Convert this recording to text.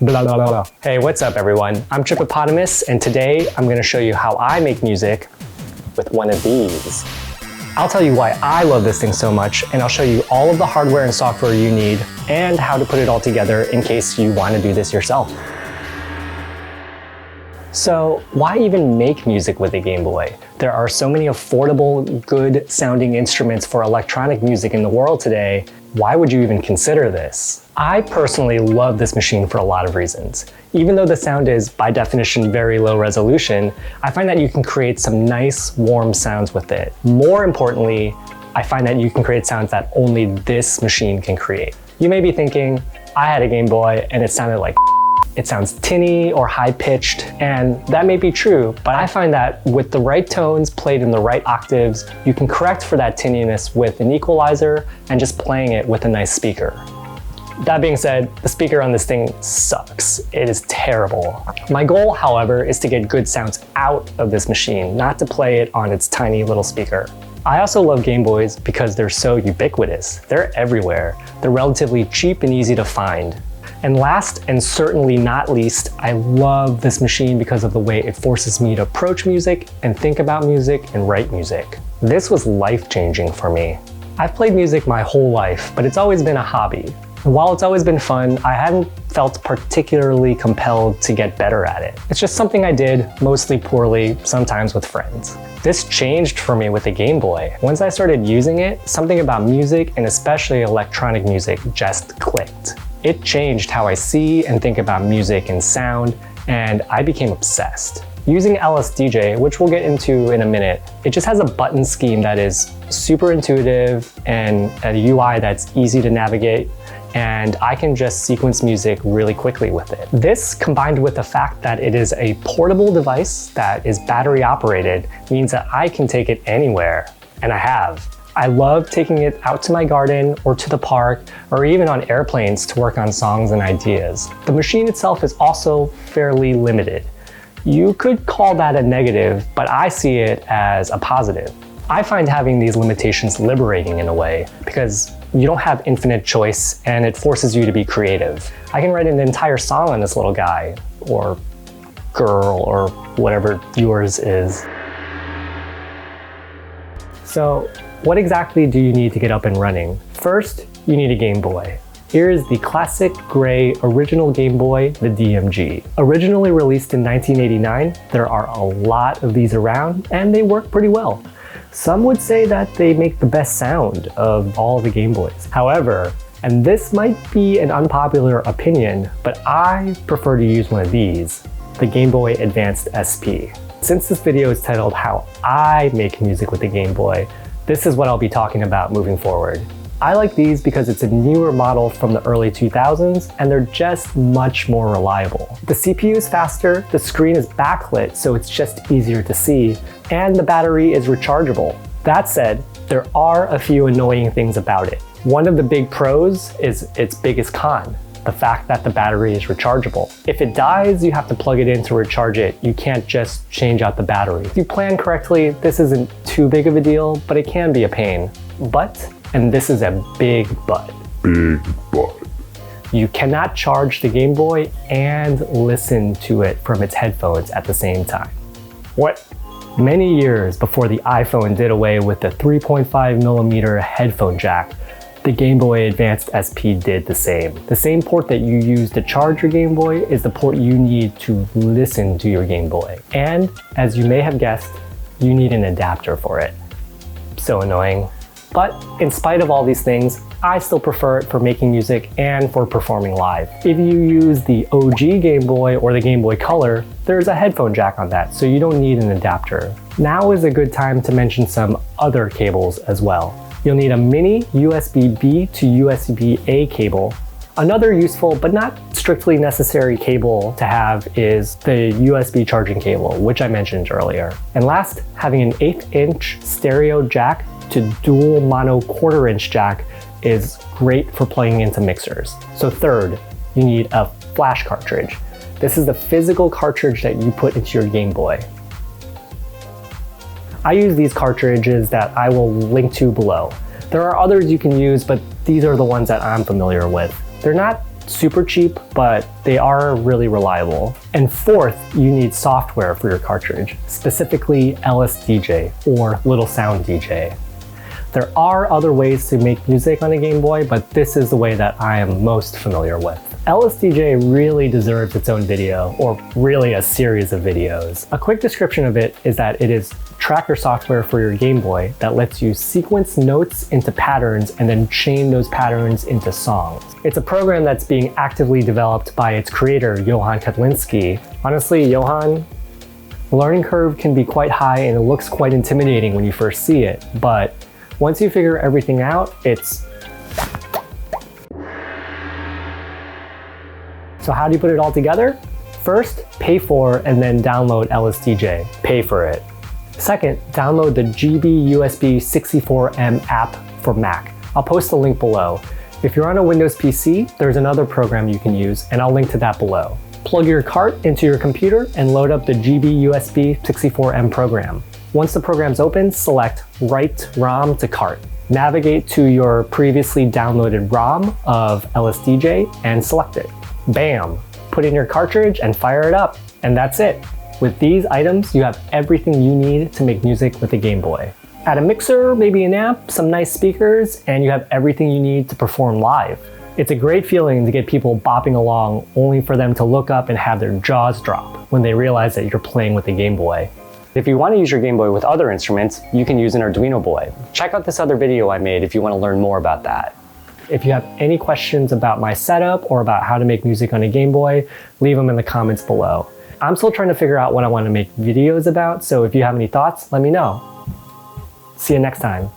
blah, blah, blah, blah. Hey, what's up everyone? I'm Trippopotamus, and today I'm gonna show you how I make music with one of these. I'll tell you why I love this thing so much, and I'll show you all of the hardware and software you need and how to put it all together in case you want to do this yourself. So why even make music with a Game Boy? There are so many affordable, good sounding instruments for electronic music in the world today. Why would you even consider this? I personally love this machine for a lot of reasons. Even though the sound is, by definition, very low resolution, I find that you can create some nice, warm sounds with it. More importantly, I find that you can create sounds that only this machine can create. You may be thinking, I had a Game Boy and it sounded like it sounds tinny or high-pitched, and that may be true, but I find that with the right tones played in the right octaves, you can correct for that tinniness with an equalizer and just playing it with a nice speaker. That being said, the speaker on this thing sucks. It is terrible. My goal, however, is to get good sounds out of this machine, not to play it on its tiny little speaker. I also love Game Boys because they're so ubiquitous. They're everywhere. They're relatively cheap and easy to find. And last and certainly not least, I love this machine because of the way it forces me to approach music and think about music and write music. This was life-changing for me. I've played music my whole life, but it's always been a hobby. And while it's always been fun, I haven't felt particularly compelled to get better at it. It's just something I did, mostly poorly, sometimes with friends. This changed for me with the Game Boy. Once I started using it, something about music, and especially electronic music, just clicked. It changed how I see and think about music and sound, and I became obsessed. Using LSDJ, which we'll get into in a minute, it just has a button scheme that is super intuitive and a UI that's easy to navigate, and I can just sequence music really quickly with it. This, combined with the fact that it is a portable device that is battery operated, means that I can take it anywhere, and I have. I love taking it out to my garden or to the park or even on airplanes to work on songs and ideas. The machine itself is also fairly limited. You could call that a negative, but I see it as a positive. I find having these limitations liberating in a way because you don't have infinite choice and it forces you to be creative. I can write an entire song on this little guy or girl or whatever yours is. So, what exactly do you need to get up and running? First, you need a Game Boy. Here is the classic gray original Game Boy, the DMG. Originally released in 1989, there are a lot of these around and they work pretty well. Some would say that they make the best sound of all the Game Boys. However, and this might be an unpopular opinion, but I prefer to use one of these, the Game Boy Advanced SP. Since this video is titled How I Make Music with the Game Boy, this is what I'll be talking about moving forward. I like these because it's a newer model from the early 2000s and they're just much more reliable. The CPU is faster, the screen is backlit so it's just easier to see, and the battery is rechargeable. That said, there are a few annoying things about it. One of the big pros is its biggest con, the fact that the battery is rechargeable. If it dies, you have to plug it in to recharge it. You can't just change out the battery. If you plan correctly, this isn't too big of a deal, but it can be a pain. But, and this is a big but. Big but. You cannot charge the Game Boy and listen to it from its headphones at the same time. What? Many years before the iPhone did away with the 3.5mm headphone jack, the Game Boy Advanced SP did the same. The same port that you use to charge your Game Boy is the port you need to listen to your Game Boy. And, as you may have guessed, you need an adapter for it. So annoying. But in spite of all these things, I still prefer it for making music and for performing live. If you use the OG Game Boy or the Game Boy Color, there's a headphone jack on that, so you don't need an adapter. Now is a good time to mention some other cables as well. You'll need a mini USB-B to USB-A cable. Another useful but not strictly necessary cable to have is the USB charging cable, which I mentioned earlier. And last, having an 1/8" stereo jack to dual mono 1/4" jack is great for plugging into mixers. So third, you need a flash cartridge. This is the physical cartridge that you put into your Game Boy. I use these cartridges that I will link to below. There are others you can use, but these are the ones that I'm familiar with. They're not super cheap, but they are really reliable. And fourth, you need software for your cartridge, specifically LSDJ or Little Sound DJ. There are other ways to make music on a Game Boy, but this is the way that I am most familiar with. LSDJ really deserves its own video, or really a series of videos. A quick description of it is that it is tracker software for your Game Boy that lets you sequence notes into patterns and then chain those patterns into songs. It's a program that's being actively developed by its creator, Johan Kotlinski. Honestly, Johan, the learning curve can be quite high and it looks quite intimidating when you first see it, but once you figure everything out, it's... So how do you put it all together? First, pay for and then download LSDJ. Pay for it. Second, download the GB-USB 64M app for Mac. I'll post the link below. If you're on a Windows PC, there's another program you can use, and I'll link to that below. Plug your cart into your computer and load up the GB-USB 64M program. Once the program's open, select Write ROM to Cart. Navigate to your previously downloaded ROM of LSDJ and select it. Bam! Put in your cartridge and fire it up. And that's it. With these items, you have everything you need to make music with a Game Boy. Add a mixer, maybe an amp, some nice speakers, and you have everything you need to perform live. It's a great feeling to get people bopping along only for them to look up and have their jaws drop when they realize that you're playing with a Game Boy. If you want to use your Game Boy with other instruments, you can use an Arduino boy. Check out this other video I made if you want to learn more about that. If you have any questions about my setup or about how to make music on a Game Boy, leave them in the comments below. I'm still trying to figure out what I want to make videos about, so if you have any thoughts, let me know. See you next time.